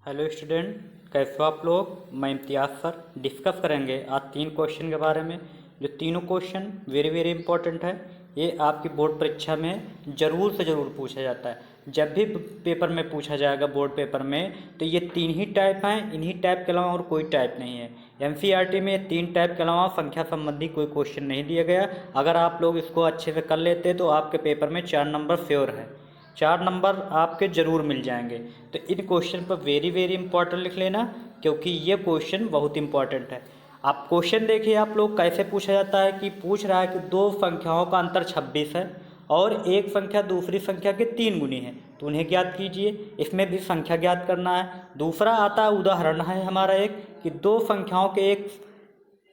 Hello student, कैसे हो आप लोग। मैं इम्तियाज़ सर डिस्कस करेंगे आज 3 क्वेश्चन के बारे में। जो तीनों क्वेश्चन वेरी वेरी इंपॉर्टेंट है। ये आपकी बोर्ड परीक्षा में ज़रूर से ज़रूर पूछा जाता है। जब भी पेपर में पूछा जाएगा बोर्ड पेपर में तो ये 3 ही टाइप हैं। इन्हीं टाइप के अलावा और कोई टाइप नहीं है। एनसीईआरटी में 3 टाइप के अलावा संख्या संबंधी कोई क्वेश्चन नहीं दिया गया। अगर आप लोग इसको अच्छे से कर लेते तो आपके पेपर में 4 नंबर श्योर है। 4 नंबर आपके ज़रूर मिल जाएंगे। तो इन क्वेश्चन पर वेरी वेरी इंपॉर्टेंट लिख लेना, क्योंकि ये क्वेश्चन बहुत इंपॉर्टेंट है। आप क्वेश्चन देखिए, आप लोग कैसे पूछा जाता है कि पूछ रहा है कि 2 संख्याओं का अंतर 26 है और एक संख्या दूसरी संख्या के 3 गुनी है, तो उन्हें ज्ञात कीजिए। इसमें भी संख्या ज्ञात करना है। दूसरा आता है उदाहरण है हमारा एक कि 2 संख्याओं के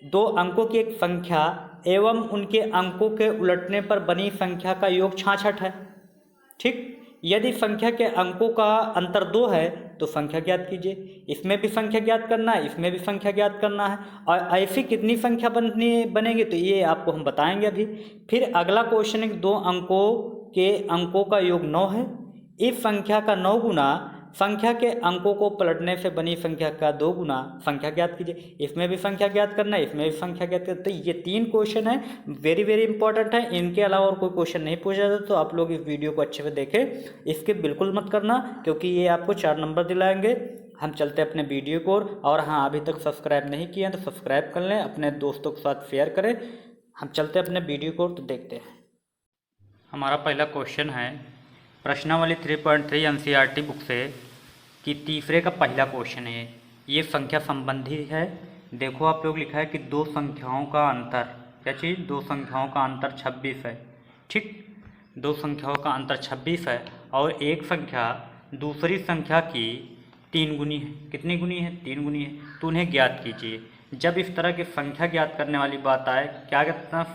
2 अंकों की एक संख्या एवं उनके अंकों के उलटने पर बनी संख्या का योग 66 है। ठीक, यदि संख्या के अंकों का अंतर 2 है तो संख्या ज्ञात कीजिए। इसमें भी संख्या ज्ञात करना है, इसमें भी संख्या ज्ञात करना है। और ऐसी कितनी संख्या बनेगी तो ये आपको हम बताएंगे अभी। फिर अगला क्वेश्चन है कि 2 अंकों के अंकों का योग 9 है। इस संख्या का 9 गुना संख्या के अंकों को पलटने से बनी संख्या का 2 गुना संख्या ज्ञात कीजिए। इसमें भी संख्या ज्ञात करना है, इसमें भी संख्या ज्ञात करना है। तो ये 3 क्वेश्चन है, वेरी वेरी इंपॉर्टेंट है। इनके अलावा और कोई क्वेश्चन नहीं पूछा जाता, तो आप लोग इस वीडियो को अच्छे से देखें। इसके बिल्कुल मत करना, क्योंकि ये आपको 4 नंबर दिलाएंगे। हम चलते हैं अपने वीडियो को। और हाँ, अभी तक सब्सक्राइब नहीं किया तो सब्सक्राइब कर लें, अपने दोस्तों के साथ शेयर करें। हम चलते हैं अपने वीडियो को, तो देखते हैं। हमारा पहला क्वेश्चन है प्रश्नावली 3.3 एनसीईआरटी बुक से कि तीसरे का पहला क्वेश्चन है। ये संख्या संबंधी है। देखो आप लोग लिखा है कि 2 संख्याओं का अंतर, क्या चीज़, 2 संख्याओं का अंतर 26 है। ठीक, 2 संख्याओं का अंतर 26 है और एक संख्या दूसरी संख्या की 3 गुनी है। कितनी गुनी है? 3 गुनी है। तो उन्हें ज्ञात कीजिए। जब इस तरह की संख्या ज्ञात करने वाली बात आए, क्या कहते हैं,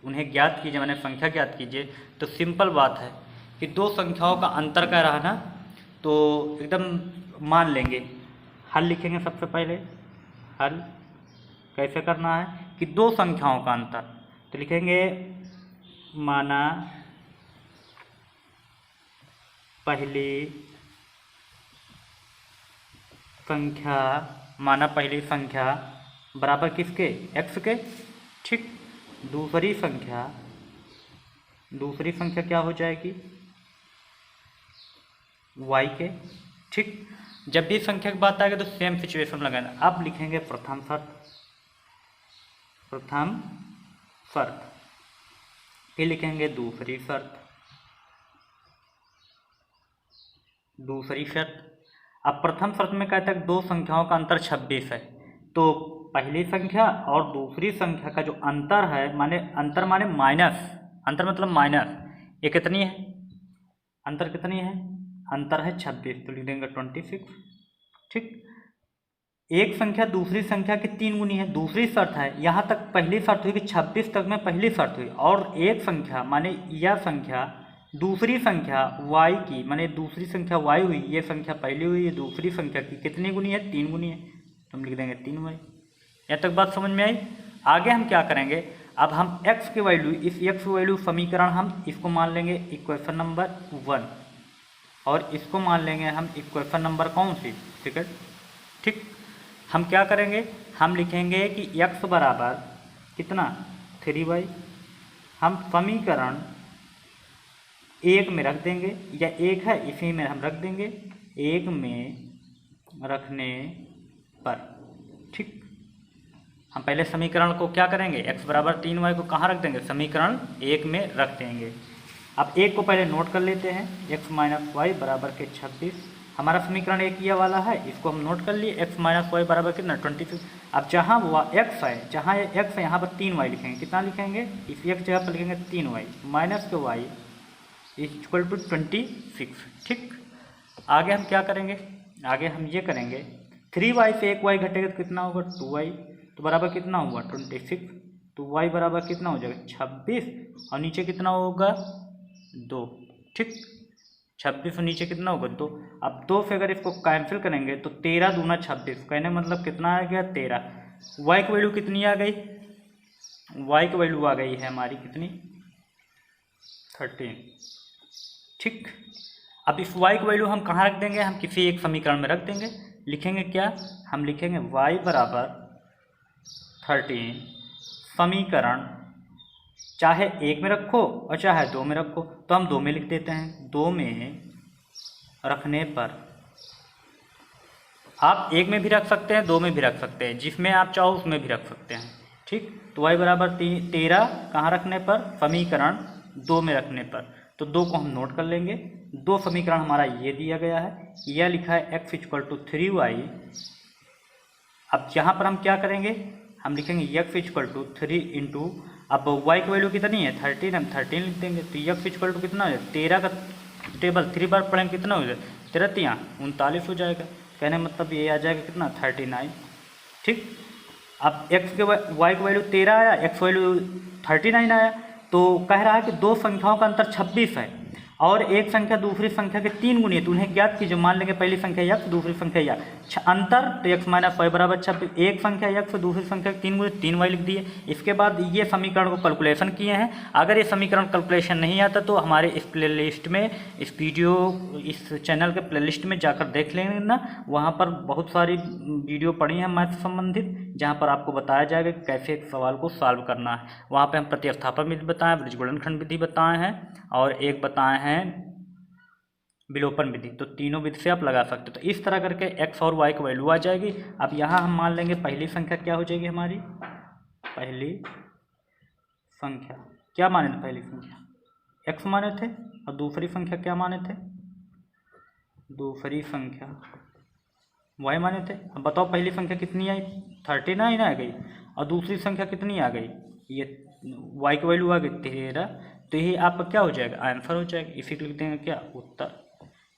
उन्हें ज्ञात कीजिए मैंने संख्या ज्ञात कीजिए, तो सिंपल बात है कि 2 संख्याओं का अंतर क्या रहा ना, तो एकदम मान लेंगे। हल लिखेंगे सबसे पहले। हल कैसे करना है कि 2 संख्याओं का अंतर, तो लिखेंगे माना पहली संख्या, माना पहली संख्या बराबर किसके, x के। ठीक, दूसरी संख्या क्या हो जाएगी, y के। ठीक, जब भी संख्या की बात आएगी तो सेम सिचुएशन लगाना। अब लिखेंगे प्रथम शर्त, फिर लिखेंगे दूसरी शर्त। अब प्रथम शर्त में कहता है 2 संख्याओं का अंतर 26 है, तो पहली संख्या और दूसरी संख्या का जो अंतर है, अंतर माने माइनस, अंतर मतलब माइनस, ये कितनी है, अंतर कितनी है, अंतर है 26, तो लिख देंगे 26। ठीक, एक संख्या दूसरी संख्या की 3 गुनी है, दूसरी शर्त है। यहाँ तक पहली शर्त हुई कि 26 तक में पहली शर्त हुई, और एक संख्या माने यह संख्या दूसरी संख्या y की, माने दूसरी संख्या y हुई, ये संख्या पहली हुई, ये दूसरी संख्या की कितनी गुनी है, 3 गुनी है, तो हम लिख देंगे 3y। यहाँ तक बात समझ में आई। आगे हम क्या करेंगे, अब हम x की वैल्यू, इस x की वैल्यू समीकरण हम इसको मान लेंगे इक्वेशन नंबर 1, और इसको मान लेंगे हम इक्वेशन नंबर कौन सी, सेकंड। ठीक, हम क्या करेंगे, हम लिखेंगे कि x बराबर कितना, 3y। हम समीकरण 1 में रख देंगे, या 1 है इसी में हम रख देंगे, 1 में रखने पर। ठीक, हम पहले समीकरण को क्या करेंगे, x बराबर 3y को कहाँ रख देंगे, समीकरण 1 में रख देंगे। अब 1 को पहले नोट कर लेते हैं, x माइनस वाई बराबर के 26। हमारा समीकरण 1 ये वाला है, इसको हम नोट कर लिए, x माइनस वाई बराबर कितना, 26। अब जहाँ x है, जहाँ x है यहाँ पर 3y लिखेंगे। कितना लिखेंगे, इस x जगह पर लिखेंगे 3y माइनस के y इक्वल टू 26। ठीक, आगे हम क्या करेंगे, आगे हम ये करेंगे, 3y से 1y घटेगा तो कितना होगा, 2y, तो बराबर कितना हुआ, 26। तो y बराबर कितना हो जाएगा, 26, और नीचे कितना होगा, 2। ठीक, 26 और नीचे कितना होगा, 2। अब 2 से अगर इसको कैंसिल करेंगे तो 13 दूना 26, कहने मतलब कितना आ गया, 13। y की वैल्यू कितनी आ गई, y की वैल्यू आ गई है हमारी कितनी, 13। ठीक, अब इस y की वैल्यू हम कहाँ रख देंगे, हम किसी एक समीकरण में रख देंगे। लिखेंगे क्या, हम लिखेंगे y बराबर 13 समीकरण, चाहे एक में रखो और चाहे दो में रखो, तो हम दो में लिख देते हैं। दो में रखने पर आप एक में भी रख सकते हैं, दो में भी रख सकते हैं, जिसमें आप चाहो उसमें भी रख सकते हैं। ठीक, तो y बराबर 13 कहाँ रखने पर, समीकरण दो में रखने पर, तो दो को हम नोट कर लेंगे। दो समीकरण हमारा ये दिया गया है, यह लिखा है x इक्वल टू 3y। अब यहाँ पर हम क्या करेंगे, हम लिखेंगे x इक्वल टू 3 इंटू, अब y की वैल्यू कितनी है 13, हम 13 लिख देंगे, तो x इक्वल टू कितना है 13 का टेबल 3 बार पढ़ेंगे कितना हो जाएगा, 13 39 हो जाएगा। कहने मतलब ये आ जाएगा कितना 39। ठीक, अब x के y की वैल्यू 13 आया, x वैल्यू 39 आया, तो कह रहा है कि दो संख्याओं का अंतर 26 है और एक संख्या दूसरी संख्या के 3 गुनी है, तो उन्हें ज्ञात कीजिए। मान लेंगे पहली संख्या x दूसरी संख्या y, अंतर तो x माइनस y बराबर 26। एक संख्या x दूसरी संख्या के 3 गुनी 3y लिख दिए। इसके बाद ये समीकरण को कैलकुलेशन किए हैं। अगर ये समीकरण कैलकुलेशन नहीं आता तो हमारे इस प्लेलिस्ट में, इस वीडियो इस चैनल के प्लेलिस्ट में जाकर देख लेना, वहाँ पर बहुत सारी वीडियो पड़ी हैं मैथ से संबंधित, जहाँ पर आपको बताया जाएगा कि कैसे एक सवाल को सॉल्व करना है। वहाँ पर हम प्रतिस्थापन विधि बताएँ, वृज्जगुणनखंड विधि बताए हैं और एक बताए हैं विलोपन विधि, तो तीनों विधि से आप लगा सकते हो। तो इस तरह करके x और y की वैल्यू आ जाएगी। अब यहाँ हम मान लेंगे पहली संख्या क्या हो जाएगी हमारी, पहली संख्या क्या माने थे, पहली संख्या x माने थे और दूसरी संख्या क्या माने थे, दूसरी संख्या y माने थे। अब बताओ पहली संख्या कितनी आई 39 आ गई और दूसरी संख्या कितनी आ गई, ये y की वैल्यू आ गई 13, तो यही आपका क्या हो जाएगा आंसर हो जाएगा। इसी को लिख देंगे क्या उत्तर।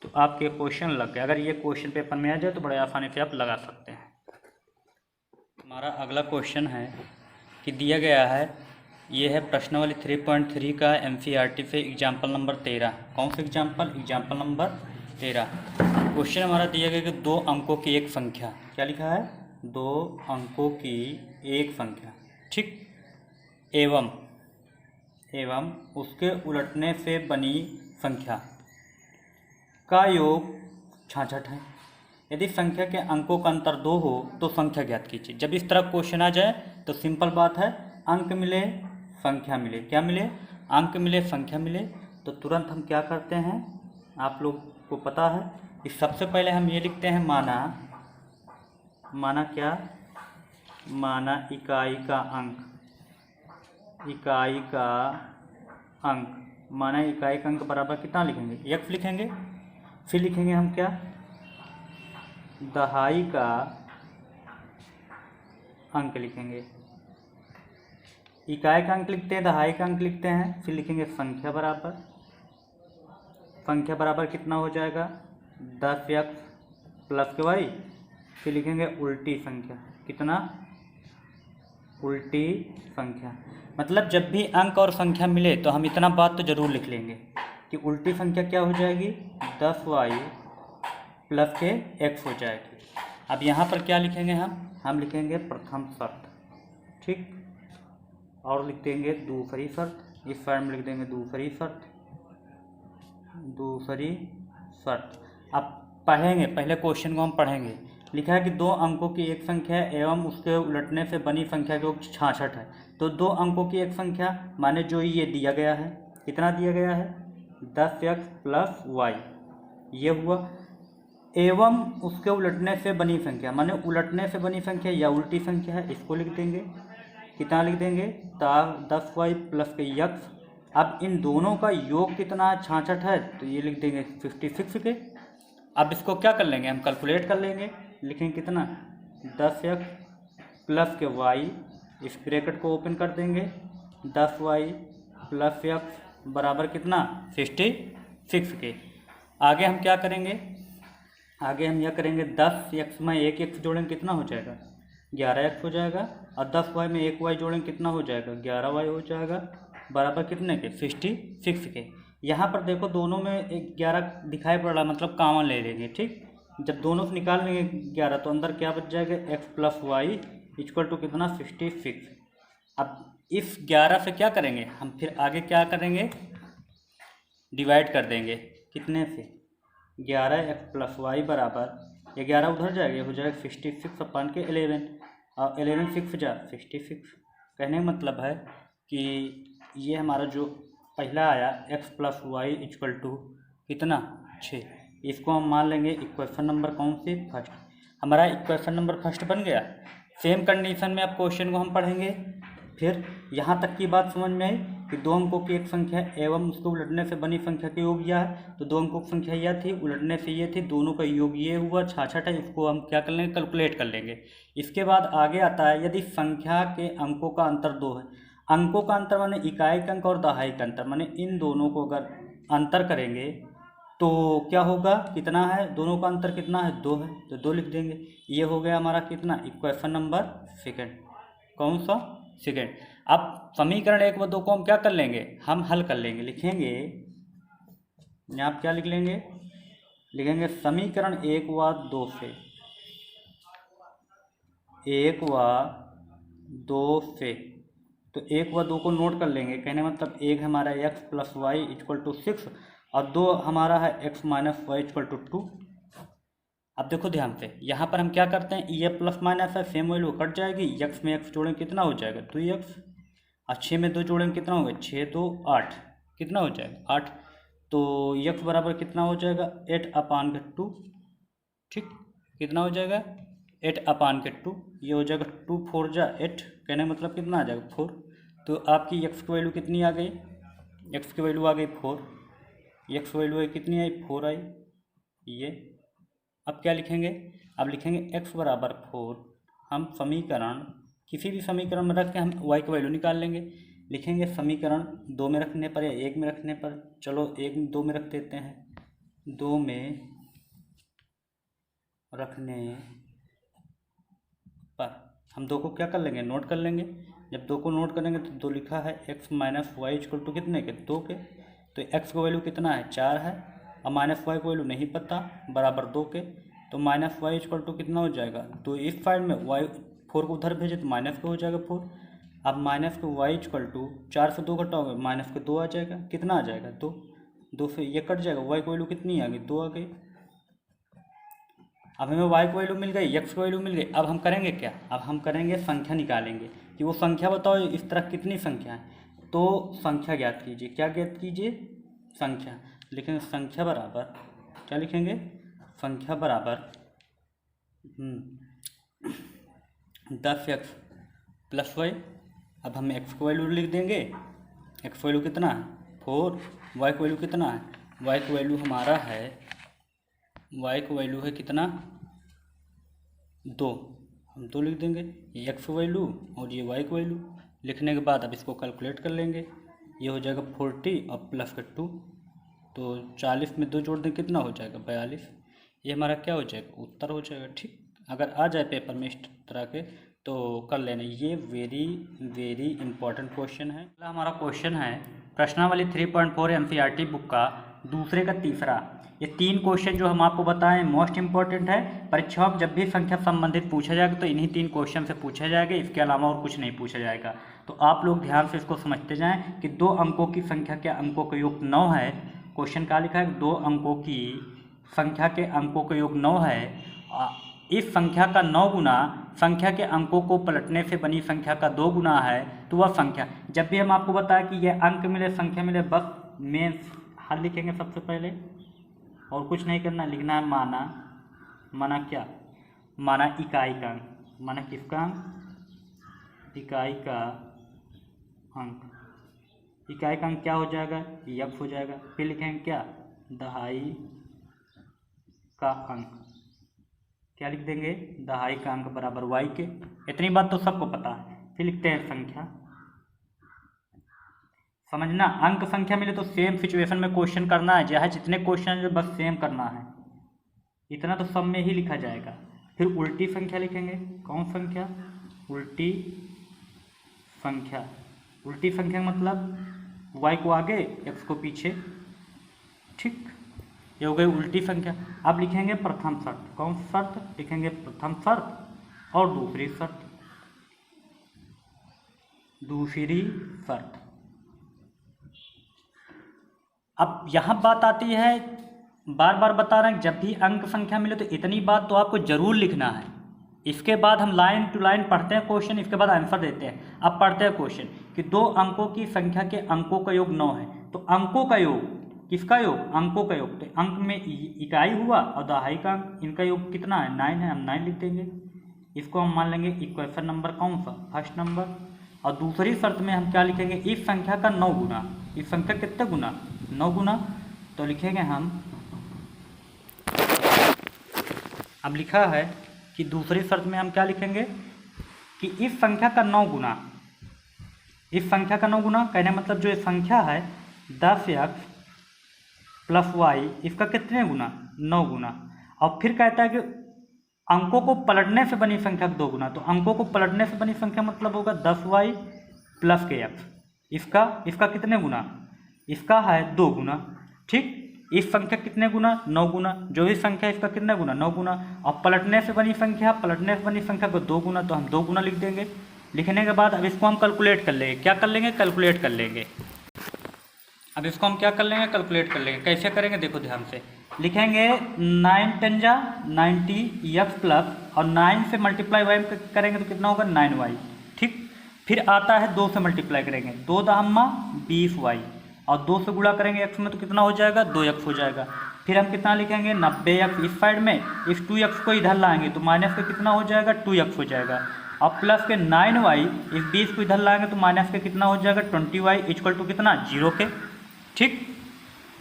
तो आपके क्वेश्चन लग गए। अगर ये क्वेश्चन पेपर में आ जाए तो बड़े आसानी से आप लगा सकते हैं। हमारा अगला क्वेश्चन है कि दिया गया है, ये है प्रश्नावली 3.3 का एनसीईआरटी से एग्जाम्पल नंबर 13। कौन सा एग्जाम्पल, एग्जाम्पल नंबर 13। क्वेश्चन हमारा दिया गया कि दो अंकों की एक संख्या, क्या लिखा है, दो अंकों की एक संख्या, ठीक, एवं उसके उलटने से बनी संख्या का योग 66 है। यदि संख्या के अंकों का अंतर 2 हो तो संख्या ज्ञात कीजिए। जब इस तरह क्वेश्चन आ जाए तो सिंपल बात है, अंक मिले संख्या मिले, क्या मिले, अंक मिले संख्या मिले, तो तुरंत हम क्या करते हैं, आप लोग को पता है कि सबसे पहले हम ये लिखते हैं माना क्या, माना इकाई का अंक, इकाई का अंक, माना इकाई का अंक बराबर कितना लिखेंगे, x लिखेंगे, फिर लिखेंगे हम क्या, दहाई का अंक लिखेंगे। इकाई का अंक लिखते हैं, दहाई का अंक लिखते हैं, फिर लिखेंगे संख्या बराबर, संख्या बराबर कितना हो जाएगा 10x प्लस के y, फिर लिखेंगे उल्टी संख्या, कितना, उल्टी संख्या। मतलब जब भी अंक और संख्या मिले तो हम इतना बात तो जरूर लिख लेंगे कि उल्टी संख्या क्या हो जाएगी 10y प्लस के x हो जाएगी। अब यहाँ पर क्या लिखेंगे हम लिखेंगे प्रथम शर्त, ठीक, और लिख देंगे दूसरी शर्त, इस साइड में लिख देंगे दूसरी शर्त, दूसरी शर्त। अब पढ़ेंगे, पहले क्वेश्चन को हम पढ़ेंगे। लिखा है कि दो अंकों की एक संख्या एवं उसके उलटने से बनी संख्या जो 66 है। तो दो अंकों की एक संख्या माने जो ये दिया गया है, कितना दिया गया है 10x प्लस y, ये हुआ, एवं उसके उलटने से बनी संख्या माने उलटने से बनी संख्या या उल्टी संख्या है, इसको लिख देंगे, कितना लिख देंगे 10y प्लस के x। अब इन दोनों का योग कितना 66 है, तो ये लिख देंगे 56 के। अब इसको क्या कर लेंगे, हम कैलकुलेट कर लेंगे, लिखेंगे कितना 10x प्लस के y, इस ब्रैकेट को ओपन कर देंगे, 10y प्लस x बराबर कितना 56 के। आगे हम क्या करेंगे, आगे हम यह करेंगे 10x में एक x जोड़ेंगे कितना हो जाएगा 11x हो जाएगा, और 10y में एक y जोड़ेंगे कितना हो जाएगा 11y हो जाएगा, बराबर कितने के 56 के। यहाँ पर देखो दोनों में 11 दिखाई पड़ रहा है, मतलब कॉमन ले लेंगे, ठीक। जब दोनों से निकाल लेंगे 11 तो अंदर क्या बच जाएगा x plus y equal to कितना 56। अब इस 11 से क्या करेंगे हम, फिर आगे क्या करेंगे डिवाइड कर देंगे, कितने से 11x प्लस वाई बराबर ये 11 उधर जाएगा, ये हो जाएगा 66 अपान के 11, और 11 6 जा 66। कहने का मतलब है कि ये हमारा जो पहला आया x + y = कितना 6, इसको हम मान लेंगे इक्वेशन नंबर कौन सी फर्स्ट। हमारा इक्वेशन नंबर फर्स्ट बन गया। सेम कंडीशन में अब क्वेश्चन को हम पढ़ेंगे। फिर यहाँ तक की बात समझ में आई कि 2 अंकों की एक संख्या एवं उसको उलटने से बनी संख्या का योग यह है। तो 2 अंकों की संख्या यह थी, उलटने से ये थी, दोनों का योग ये हुआ 66 है। इसको हम क्या कर लेंगे, कैलकुलेट कर लेंगे। इसके बाद आगे आता है यदि संख्या के अंकों का अंतर 2 है। अंकों का अंतर माने इकाई का अंक और दहाई का अंतर, माने इन दोनों को अगर अंतर करेंगे तो क्या होगा, कितना है, दोनों का अंतर कितना है 2 है, तो 2 लिख देंगे। ये हो गया हमारा कितना, इक्वेशन नंबर सेकेंड। कौन सा, सेकेंड। अब समीकरण 1 व 2 को हम क्या कर लेंगे, हम हल कर लेंगे। लिखेंगे यहाँ आप क्या लिख लेंगे, लिखेंगे समीकरण 1 व 2 से, 1 व 2 से, तो 1 व 2 को नोट कर लेंगे। कहने मतलब 1 हमारा x + y = 6 और 2 हमारा है x - y = 2। अब देखो ध्यान से, यहाँ पर हम क्या करते हैं, ये प्लस माइनस है, सेम वैल्यू कट जाएगी। x में x जोड़ें कितना हो जाएगा 2x, और 6 में 2 जोड़ें कितना होगा 6 2 8, कितना हो जाएगा 8। तो x बराबर कितना हो जाएगा 8/2, ठीक, कितना हो जाएगा 8/2। ये हो जाएगा 2 4 जा 8, कहने का मतलब कितना आ जाएगा 4। तो आपकी x की वैल्यू कितनी आ गई, x की वैल्यू आ गई 4, x वैल्यू कितनी आई 4 आई। ये अब क्या लिखेंगे, अब लिखेंगे x बराबर 4। हम समीकरण किसी भी समीकरण में रख के हम y की वैल्यू निकाल लेंगे। लिखेंगे समीकरण 2 में रखने पर या 1 में रखने पर, चलो 2 में रख देते हैं। 2 में रखने पर हम 2 को क्या कर लेंगे, नोट कर लेंगे। जब 2 को नोट करेंगे तो 2 लिखा है x - y = कितने के 2 के, तो x का वैल्यू कितना है 4 है, और माइनस वाई को वैल्यू नहीं पता, बराबर 2 के, तो -y = कितना हो जाएगा। तो इस साइड में y 4 को उधर भेजे तो माइनस का हो जाएगा 4। अब माइनस के y = 4 से 2 घटाओगे माइनस के 2 आ जाएगा, कितना आ जाएगा 2, 2 से ये कट जाएगा, y की वैल्यू कितनी आ गई 2 आ गई। अब हमें y की वैल्यू मिल गई, x की वैल्यू मिल गई। अब हम करेंगे क्या, अब हम करेंगे संख्या निकालेंगे कि वो संख्या बताओ इस तरह कितनी संख्या है। तो संख्या ज्ञात कीजिए, क्या ज्ञात कीजिए, संख्या। लिखेंगे संख्या बराबर, क्या लिखेंगे, संख्या बराबर 10x + y। अब हम x की वैल्यू लिख देंगे, x की वैल्यू कितना है 4, y की वैल्यू कितना है, y की वैल्यू हमारा है, y की वैल्यू है कितना 2, हम 2 लिख देंगे। ये x की वैल्यू और ये y की वैल्यू लिखने के बाद अब इसको कैलकुलेट कर लेंगे। ये हो जाएगा 40 और प्लस का 2, तो 40 में 2 जोड़ दें कितना हो जाएगा 42। ये हमारा क्या हो जाएगा, उत्तर हो जाएगा। ठीक, अगर आ जाए पेपर में इस तरह के तो कर लेना। ये वेरी इंपॉर्टेंट क्वेश्चन है। अगला हमारा क्वेश्चन है प्रश्नावली 3.4 एनसीईआरटी बुक का दूसरे का तीसरा। ये 3 क्वेश्चन जो हम आपको बताएं मोस्ट इंपॉर्टेंट है। परीक्षाओं जब भी संख्या संबंधित पूछा जाएगा तो इन्हीं 3 क्वेश्चन से पूछा जाएगा, इसके अलावा और कुछ नहीं पूछा जाएगा। तो आप लोग ध्यान से इसको समझते जाएं कि 2 अंकों की संख्या के अंकों का योग 9 है। क्वेश्चन क्या लिखा है, 2 अंकों की संख्या के अंकों का योग 9 है। इस संख्या का 9 गुना संख्या के अंकों को पलटने से बनी संख्या का 2 गुना है तो वह संख्या। जब भी हम आपको बताया कि यह अंक मिले संख्या मिले, बस मेन हल लिखेंगे सबसे पहले और कुछ नहीं करना, लिखना है माना क्या, माना इकाई का अंक, माना किसका अंक, इकाई का अंक। इकाई का अंक क्या हो जाएगा, x हो जाएगा। फिर लिखेंगे क्या, दहाई का अंक, क्या लिख देंगे, दहाई का अंक बराबर y के। इतनी बात तो सबको पता है। फिर लिखते हैं संख्या। समझना, अंक संख्या मिले तो सेम सिचुएशन में क्वेश्चन करना है, चाहे जितने क्वेश्चन है बस सेम करना है, इतना तो सब में ही लिखा जाएगा। फिर उल्टी संख्या लिखेंगे, कौन संख्या, उल्टी संख्या। उल्टी संख्या मतलब y को आगे x को पीछे। ठीक, ये हो गई उल्टी संख्या। अब लिखेंगे प्रथम शर्त, कौन शर्त लिखेंगे, प्रथम शर्त और दूसरी शर्त, दूसरी शर्त। अब यहाँ बात आती है बार बार बता रहे हैं, जब भी अंक संख्या मिले तो इतनी बात तो आपको जरूर लिखना है। इसके बाद हम लाइन टू लाइन पढ़ते हैं क्वेश्चन, इसके बाद आंसर देते हैं। अब पढ़ते हैं क्वेश्चन कि 2 अंकों की संख्या के अंकों का योग 9 है। तो अंकों का योग, किसका योग? अंकों का योग। तो अंक में इकाई हुआ और दहाई का अंक, इनका योग कितना है? 9 है, हम 9 लिख देंगे। इसको हम मान लेंगे इक्वेशन नंबर कौन सा? First number. और दूसरी शर्त में हम क्या लिखेंगे? इस संख्या का 9 गुना। इस संख्या कितने गुना? 9 गुना। तो लिखेंगे हम, अब लिखा है कि दूसरी शर्त में हम क्या लिखेंगे कि इस संख्या का 9 गुना, इस संख्या का 9 गुना कहने मतलब जो ये संख्या है 10x प्लस वाई, इसका कितने गुना? 9 गुना। और फिर कहता है कि अंकों को पलटने से बनी संख्या 2 गुना। तो अंकों को पलटने से बनी संख्या मतलब होगा 10y प्लस के x। इसका कितने गुना? इसका है 2 गुना। ठीक, इस संख्या कितने गुना? 9 गुना। जो भी संख्या इसका कितने गुना? 9 गुना। और पलटने से बनी संख्या को 2 गुना, तो हम 2 गुना लिख देंगे। लिखने के बाद अब इसको हम कैलकुलेट कर लेंगे। क्या कर लेंगे? कैलकुलेट कर लेंगे। अब इसको हम क्या कर लेंगे? कैलकुलेट कर लेंगे। कैसे करेंगे? देखो ध्यान से। लिखेंगे 9 10 जा 90 x प्लस, और 9 से मल्टीप्लाई y करेंगे तो कितना होगा? 9y। ठीक, फिर आता है 2 से मल्टीप्लाई करेंगे, 2 दहम्मा 20y, और 2 से गुणा करेंगे x में तो कितना हो जाएगा? 2x हो जाएगा। फिर हम कितना लिखेंगे? 90x इस साइड में, इस 2x को इधर लाएंगे तो माइनस के कितना हो जाएगा? 2x हो जाएगा। और प्लस के 9y, इस 20 को इधर लाएंगे तो माइनस के कितना हो जाएगा? 20y इक्वल टू कितना? 0 के। ठीक,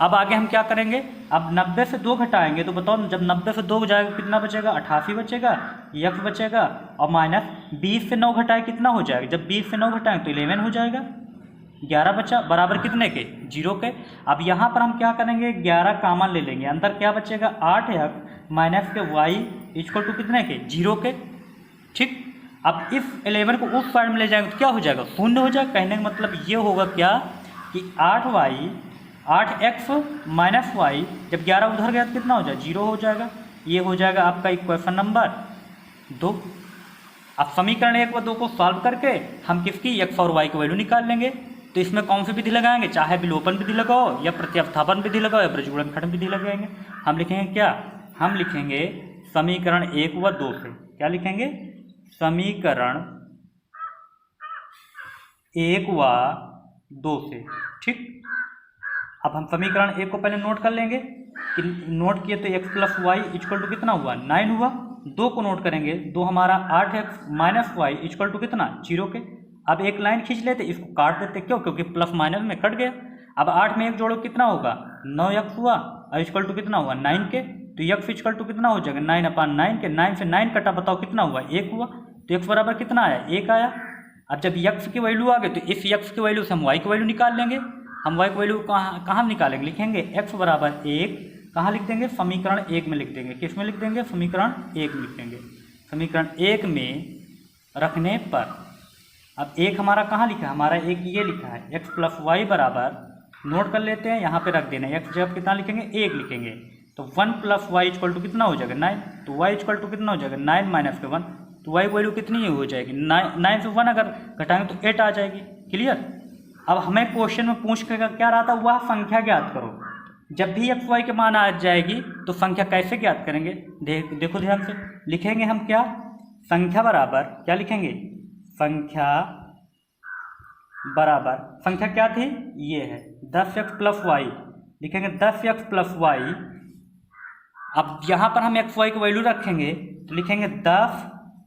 अब आगे हम क्या करेंगे? अब 90 से 2 घटाएंगे तो बताओ, जब 90 से 2 जाएगा कितना बचेगा? 88 बचेगा, x बचेगा, और माइनस 20 से 9 घटाए कितना हो जाएगा? जब 20 से 9 घटाएंगे तो 11 हो जाएगा। 11 बचा, बराबर कितने के? 0 के। अब यहाँ पर हम क्या करेंगे? 11 कॉमन ले लेंगे, अंदर क्या बचेगा? 8x माइनस के y इक्वल टू कितने के? 0 के। ठीक, अब इस 11 को उस साइड में ले जाएंगे तो क्या हो जाएगा? 0 हो जाएगा। कहने का मतलब ये होगा क्या कि 8x माइनस वाई, जब 11 उधर गया तो कितना हो जाएगा? 0 हो जाएगा। ये हो जाएगा आपका इक्वेशन नंबर 2। अब समीकरण 1 व 2 को सॉल्व करके हम किसकी? x और y की वैल्यू निकाल लेंगे। तो इसमें कौन सी विधि लगाएंगे? चाहे विलोपन विधि लगाओ, या प्रतिस्थापन विधि लगाओ, या बृहज्गुणनखंड विधि लगाएंगे। हम लिखेंगे क्या? हम लिखेंगे समीकरण 1 व 2 से। क्या लिखेंगे? समीकरण 1 व 2 से। ठीक, अब हम समीकरण 1 को पहले नोट कर लेंगे कि नोट किए तो x plus y equal to कितना हुआ? 9 हुआ। 2 को नोट करेंगे, 2 हमारा 8x minus Y equal to कितना? 0 के। अब एक लाइन खींच लेते, इसको काट देते। क्यों? क्योंकि प्लस माइनस में कट गया। अब 8 में 1 जोड़ो कितना होगा? 9x हुआ, और इक्वल टू कितना हुआ? 9 के। तो x इक्वल टू कितना हो जाएगा? 9/9 के। 9 से 9 कटा, बताओ कितना हुआ? 1 हुआ। तो x बराबर कितना आया? 1 आया। अब जब x की वैल्यू आ गई तो इस x की वैल्यू से हम y की वैल्यू निकाल लेंगे। हम y की वैल्यू कहाँ निकालेंगे? लिखेंगे x बराबर 1, कहाँ लिख देंगे? समीकरण 1 में लिख देंगे। किस में लिख देंगे? समीकरण 1 में लिख देंगे। समीकरण 1 में रखने पर अब 1 हमारा कहाँ लिखा है? हमारा 1 ये लिखा है, x प्लस वाई बराबर, नोट कर लेते हैं, यहाँ पे रख देना है। x जब कितना लिखेंगे? 1 लिखेंगे, तो 1 प्लस वाई इक्वल टू कितना हो जाएगा? 9। तो y इक्वल टू कितना हो जाएगा? 9 माइनस के 1। तो y वैल्यू कितनी हो जाएगी? 9 से 1 अगर घटाएंगे तो 8 आ जाएगी। क्लियर? अब हमें क्वेश्चन में पूछ के क्या रहा था? वह संख्या ज्ञात करो। जब भी x y के मान आ जाएगी तो संख्या कैसे ज्ञात करेंगे? देखो ध्यान से। लिखेंगे हम क्या? संख्या बराबर, क्या लिखेंगे? संख्या बराबर, संख्या क्या थी? ये है 10x प्लस वाई। लिखेंगे 10x प्लस वाई। अब यहाँ पर हम x y की वैल्यू रखेंगे तो लिखेंगे 10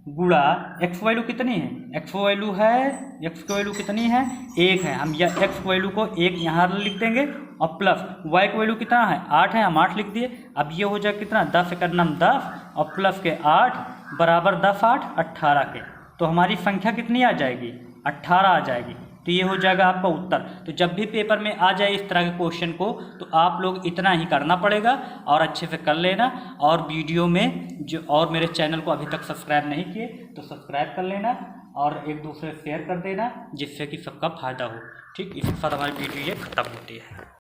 गुणा x वैल्यू कितनी है? x वैल्यू है, x की वैल्यू कितनी है? 1 है। हम यह x वैल्यू को 1 यहाँ लिख देंगे, और प्लस y की वैल्यू कितना है? 8 है, हम 8 लिख दिए। अब ये हो जाएगा कितना? 10 का नाम 10 और प्लस के 8 बराबर 10 8 18 के। तो हमारी संख्या कितनी आ जाएगी? 18 आ जाएगी। तो ये हो जाएगा आपका उत्तर। तो जब भी पेपर में आ जाए इस तरह के क्वेश्चन को तो आप लोग इतना ही करना पड़ेगा और अच्छे से कर लेना। और वीडियो में जो और मेरे चैनल को अभी तक सब्सक्राइब नहीं किए तो सब्सक्राइब कर लेना और एक दूसरे शेयर कर देना, जिससे कि सबका फायदा हो। ठीक, इसी के साथ हमारी वीडियो ये खत्म होती है।